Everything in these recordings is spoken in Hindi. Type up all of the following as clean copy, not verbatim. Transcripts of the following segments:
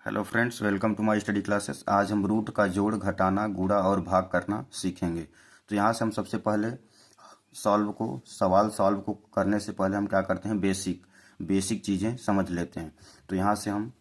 Hello friends, welcome to my study classes. आज हम रूट का जोड़, घटाना, गुणा और भाग करना सीखेंगे। तो यहाँ से हम सबसे पहले सवाल सॉल्व को करने से पहले हम क्या करते हैं, बेसिक चीज़ें समझ लेते हैं। तो यहाँ से हम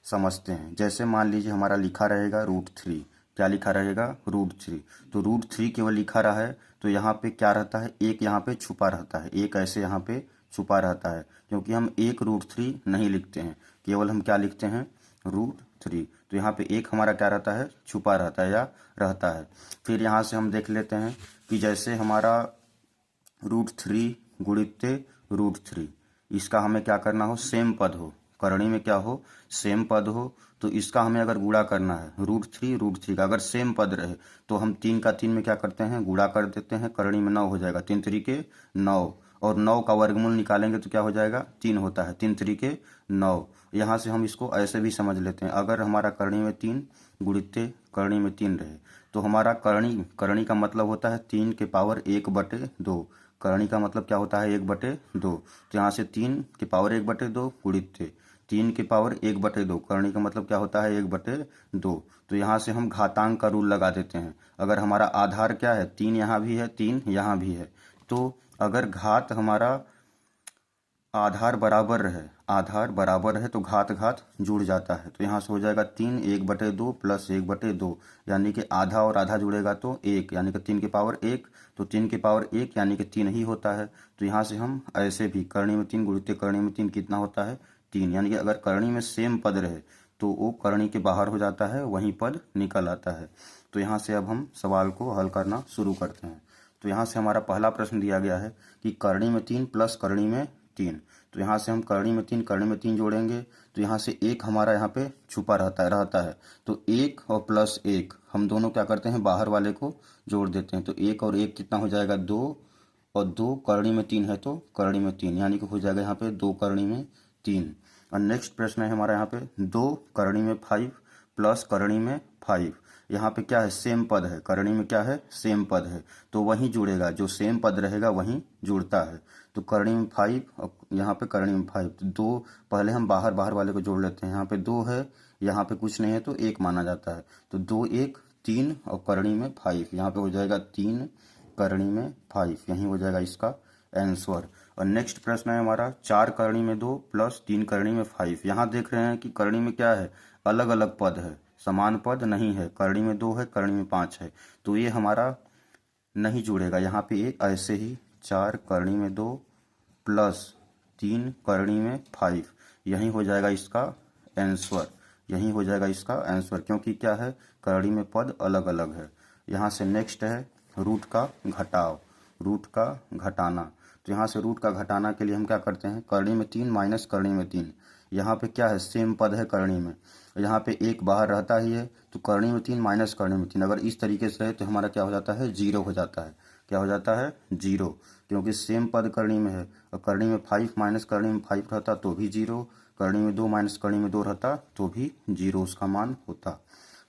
समझते हैं। जैसे मान लीजिए हमारा लिखा रहेगा √3। क्या लिखा रहेगा? √3। तो √3 केवल लिखा रहा है तो यहाँ पे क्या रहता है, एक यहाँ पे छुपा रहता है, एक ऐसे यहाँ पे छुपा रहता है, क्योंकि हम एक √3 नहीं लिखते हैं, केवल हम क्या लिखते हैं, √3। तो यहाँ पे एक हमारा क्या रहता है, छुपा रहता है या रहता है। फिर यहाँ से हम देख लेते हैं कि जैसे हमारा √3 गुणित √3, इसका हमें क्या करना हो, सेम पद हो, करणी में क्या हो, सेम पद हो। तो इसका हमें अगर गुणा करना है, √3 का अगर सेम पद रहे तो हम 3 का 3 में क्या करते हैं, गुणा कर देते हैं, करणी में 9 हो जाएगा, 3 तरीके 9, और 9 का वर्गमूल निकालेंगे तो क्या हो जाएगा, 3 होता है, 3 तरीके 9। यहाँ से हम इसको ऐसे भी समझ लेते हैं, अगर हमारा करणी में 3 गुणित करणी में 3 रहे तो हमारा करणी का मतलब होता है 3 के पावर 1/2। करणी का मतलब क्या होता है, 1/2। तो यहाँ से 3 के पावर 1/2 गुणित 3 के पावर 1/2, करणी का मतलब क्या होता है, 1/2। तो यहाँ से हम घातांक का रूल लगा देते हैं। अगर हमारा आधार क्या है, 3 यहाँ भी है, 3 यहाँ भी है, तो अगर घात हमारा आधार बराबर है तो घात घात जुड़ जाता है। तो यहाँ से हो जाएगा 3 1/2 प्लस 1/2, यानी कि आधा और आधा जुड़ेगा तो 1, यानी कि 3 के पावर 1, तो 3 के पावर 1 यानी कि 3 ही होता है। तो यहाँ से हम ऐसे भी करणी में 3 गुणित करणी में 3 कितना होता है, 3, यानी कि अगर करणी में सेम पद रहे तो वो करणी के बाहर हो जाता है, वहीं पद निकल आता है। तो यहाँ से अब हम सवाल को हल करना शुरू करते हैं। तो यहाँ से हमारा पहला प्रश्न दिया गया है कि करणी में 3 प्लस करणी में 3। तो यहाँ से हम करणी में 3 जोड़ेंगे तो यहाँ से एक हमारा यहाँ पे छुपा रहता है। तो 1 और प्लस 1 हम दोनों क्या करते हैं, बाहर वाले को जोड़ देते हैं। तो 1 और 1 कितना हो जाएगा, 2, और 2 करणी में 3 है तो करणी में 3, यानी कि हो जाएगा यहाँ पे 2 करणी में 3। और नेक्स्ट प्रश्न है हमारा यहाँ पे 2 करणी में 5 प्लस करणी में 5। यहाँ पे क्या है, सेम पद है, करणी में क्या है, सेम पद है, तो वहीं जुड़ेगा, जो सेम पद रहेगा वहीं जुड़ता है। तो करणी में 5 और यहाँ पे करणी में 5, तो 2 पहले हम बाहर वाले को जोड़ लेते हैं। यहाँ पे 2 है, यहाँ पे कुछ नहीं है तो 1 माना जाता है। तो 2 1 3 और करणी में 5, यहाँ पे हो जाएगा 3 करणी में 5, यही हो जाएगा इसका आंसर। और नेक्स्ट प्रश्न है हमारा 4 करणी में 2 प्लस 3 करणी में 5। यहाँ देख रहे हैं कि करणी में क्या है, अलग अलग पद है, समान पद नहीं है। करणी में 2 है, करणी में 5 है, तो ये हमारा नहीं जुड़ेगा। यहाँ पे ये ऐसे ही 4 करणी में 2 प्लस 3 करणी में 5, यही हो जाएगा इसका आंसर, यही हो जाएगा इसका आंसर, क्योंकि क्या है, करणी में पद अलग अलग है। यहाँ से नेक्स्ट है रूट का घटाव, रूट का घटाना। तो यहाँ से रूट का घटाना के लिए हम क्या करते हैं, करणी में 3 माइनस करणी में 3। यहाँ पे क्या है, सेम पद है करणी में, यहाँ पे एक बाहर रहता ही है, तो करणी में 3 माइनस करणी में 3 अगर इस तरीके से रहे तो हमारा क्या हो जाता है, 0 हो जाता है। क्या हो जाता है, 0, क्योंकि सेम पद करणी में है। और करणी में 5 माइनस करणी में 5 रहता तो भी 0, करणी में 2 माइनस करणी में 2 रहता तो भी 0 उसका मान होता।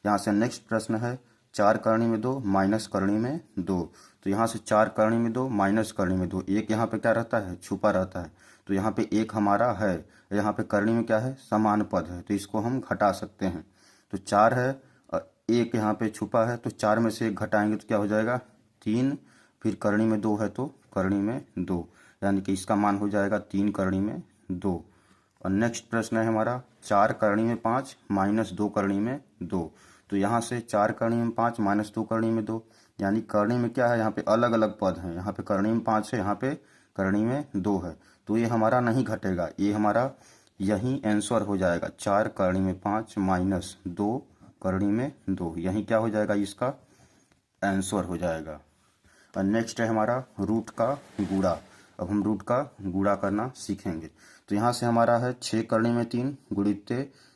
यहाँ से नेक्स्ट प्रश्न है 4 करणी में 2 माइनस करणी में 2। तो यहाँ से 4 करणी में 2 माइनस करणी में 2, एक यहाँ पे क्या रहता है, छुपा रहता है, तो यहाँ पे एक हमारा है, यहाँ पे करणी में क्या है, समान पद है, तो इसको हम घटा सकते हैं। तो 4 है और एक यहाँ पे छुपा है, तो 4 में से एक घटाएंगे तो क्या हो जाएगा, 3, फिर करणी में 2 है तो करणी में 2, यानी कि इसका मान हो जाएगा 3 करणी में 2। और नेक्स्ट प्रश्न है हमारा 4 करणी में 5 माइनस 2 करणी में 2। तो यहाँ से 4 करणी में 5 माइनस 2 करणी में 2, यानी करणी में क्या है, यहाँ पे अलग अलग पद हैं, यहाँ पे करणी में 5 है, यहाँ पे करणी में 2 है, तो ये हमारा नहीं घटेगा, ये हमारा यही आंसर हो जाएगा। 4 करणी में 5 माइनस 2 करणी में 2, यही क्या हो जाएगा, इसका आंसर हो जाएगा। और नेक्स्ट है हमारा रूट का गुणा। अब हम रूट का गुणा करना सीखेंगे। तो यहाँ से हमारा है 6 करणी में 3 गुणित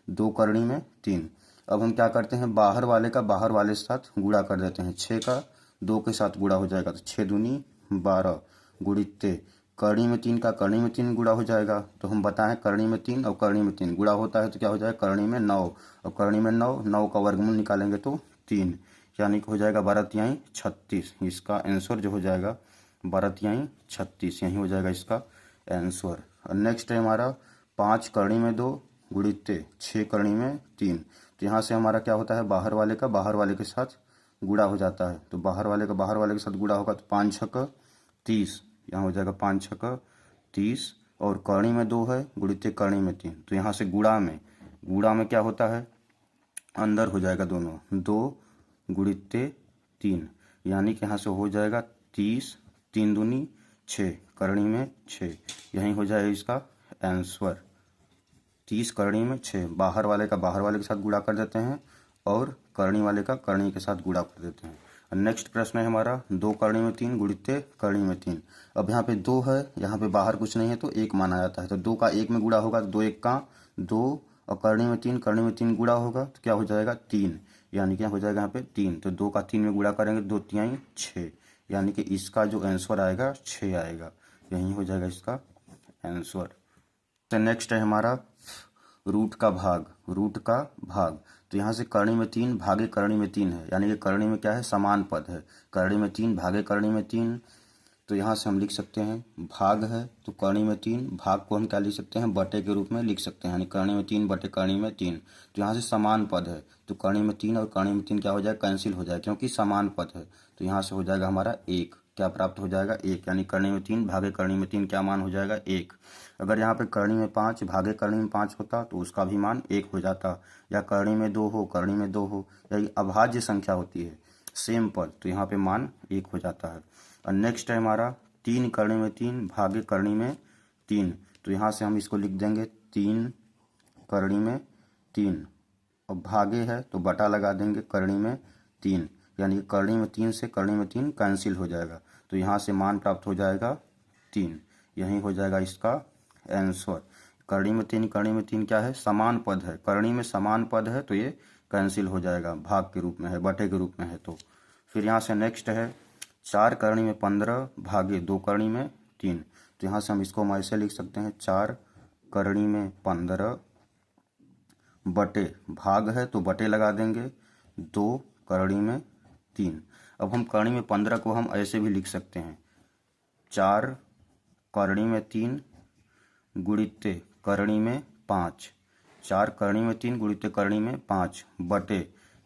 2 करणी में 3। अब हम क्या करते हैं, बाहर वाले का बाहर वाले के साथ गुणा कर देते हैं। 6 का 2 के साथ गुणा हो जाएगा तो 6 दूनी 12 गुणित करणी में 3 का करणी में 3 गुणा हो जाएगा। तो हम बताएं करणी में 3 और करणी में 3 गुणा होता है तो क्या हो जाएगा, करणी में 9, और करणी में 9, 9 का वर्गमूल निकालेंगे तो 3, यानी कि हो जाएगा 12 36। इसका आंसर जो हो जाएगा 12 36, यही हो जाएगा इसका आंसर। और नेक्स्ट है हमारा 5 करणी में 2 गुणित 6 करनी में 3। तो यहाँ से हमारा क्या होता है, बाहर वाले का बाहर वाले के साथ गुणा हो जाता है। तो बाहर वाले का बाहर वाले के साथ गुणा होगा तो 5 छक 30, यहाँ हो जाएगा 5 छक 30। और करनी में 2 है, गुणित करनी में 3। तो यहाँ से गुणा में क्या होता है, अंदर हो जाएगा दोनों, 2 गुणित 3, यानी कि यहाँ से हो जाएगा 30, 3 दूनी 6, करनी में 6। यही हो जाएगा इसका आंसर। 30 करनी में 6, बाहर वाले का बाहर वाले के साथ गुणा कर देते हैं और करनी वाले का करनी के साथ गुणा कर देते हैं। नेक्स्ट प्रश्न है हमारा 2 करनी में 3 गुणित करनी में 3। अब यहाँ पे 2 है, यहाँ पे बाहर कुछ नहीं है तो 1 माना जाता है। तो 2 का 1 में गुणा होगा तो 2 1 का 2, और करनी में 3 गुणा होगा तो क्या हो जाएगा 3, यानी क्या हो जाएगा यहाँ पे 3। तो 2 का 3 में गुणा करेंगे 2 3 6, यानी कि इसका जो आंसर आएगा 6 आएगा। यही हो जाएगा इसका आंसर। तो नेक्स्ट है हमारा रूट का भाग। तो यहाँ से करनी में 3 भागे करनी में 3 है, यानी कि करनी में क्या है, समान पद है। करनी में 3 भागे करनी में 3, तो यहाँ से हम लिख सकते हैं भाग है तो करनी में 3, भाग को हम क्या लिख सकते हैं, बटे के रूप में लिख सकते हैं, यानी करनी में 3 बटे करनी में 3। तो यहाँ से समान पद है तो करनी में 3 और करनी में 3 क्या हो जाएगा, कैंसिल हो जाएगा, क्योंकि समान पद है। तो यहाँ से हो जाएगा हमारा 1, क्या प्राप्त हो जाएगा 1, यानी करनी में 3 भागे करनी में 3 क्या मान हो जाएगा 1। अगर यहाँ पे करनी में 5 भागे करनी में 5 होता तो उसका भी मान 1 हो जाता, या करनी में 2 हो करनी में 2 हो, या अभाज्य संख्या होती है सेम पद, तो यहाँ पे मान 1 हो जाता है। और नेक्स्ट है हमारा 3 करनी में 3 भागे करनी में 3। तो यहाँ से हम इसको लिख देंगे 3 करनी में 3, और भागे है तो बटा लगा देंगे करनी में 3, यानी कि करनी में 3 से करनी में 3 कैंसिल हो जाएगा। तो यहाँ से मान प्राप्त हो जाएगा 3, यही हो जाएगा इसका आंसर। करनी में 3 क्या है, समान पद है। करनी में समान पद है तो ये कैंसिल हो जाएगा, भाग के रूप में है, बटे के रूप में है। तो फिर यहाँ से नेक्स्ट है 4 करनी में 15 भागे 2 करनी में 3। तो यहाँ से हम इसको हम ऐसे लिख सकते हैं 4 करनी में 15 बटे, भाग है तो बटे लगा देंगे 2 करनी में 3। अब हम करनी में 15 को हम ऐसे भी लिख सकते हैं 4 करनी में 3 गुणित करनी में 5, 4 करनी में 3 गुणित करनी में 5 बटे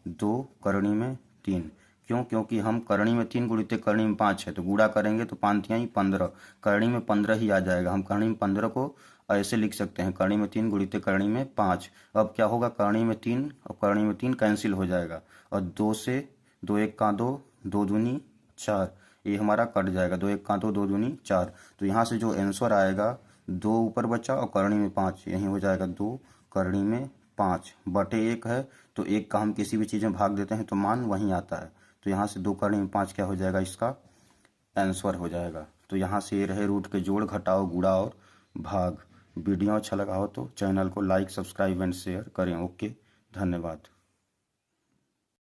2 करनी में 3। क्यों, क्योंकि हम करनी में 3 गुणित करनी में 5 है तो गुणा करेंगे तो 5 तिहाई 15, करनी में 15 ही आ जाएगा। हम करनी में 15 को ऐसे लिख सकते हैं करनी में 3 गुणित करनी में 5। अब क्या होगा, करनी में 3 और करनी में 3 कैंसिल हो जाएगा, और 2 से 2 1 का 2, 2 दूनी 4, ये हमारा कट जाएगा, 2 1 का 2, 2 दूनी 4। तो यहाँ से जो आंसर आएगा 2 ऊपर बचा और करनी में 5, यही हो जाएगा 2 करनी में 5 बटे 1 है। तो 1 का हम किसी भी चीज़ में भाग देते हैं तो मान वहीं आता है। तो यहाँ से 2 करनी में 5 क्या हो जाएगा, इसका आंसर हो जाएगा। तो यहाँ से ये रहे रूट के जोड़, घटाव, गुणा और भाग। वीडियो अच्छा लगा हो तो चैनल को लाइक, सब्सक्राइब एंड शेयर करें। ओके, धन्यवाद।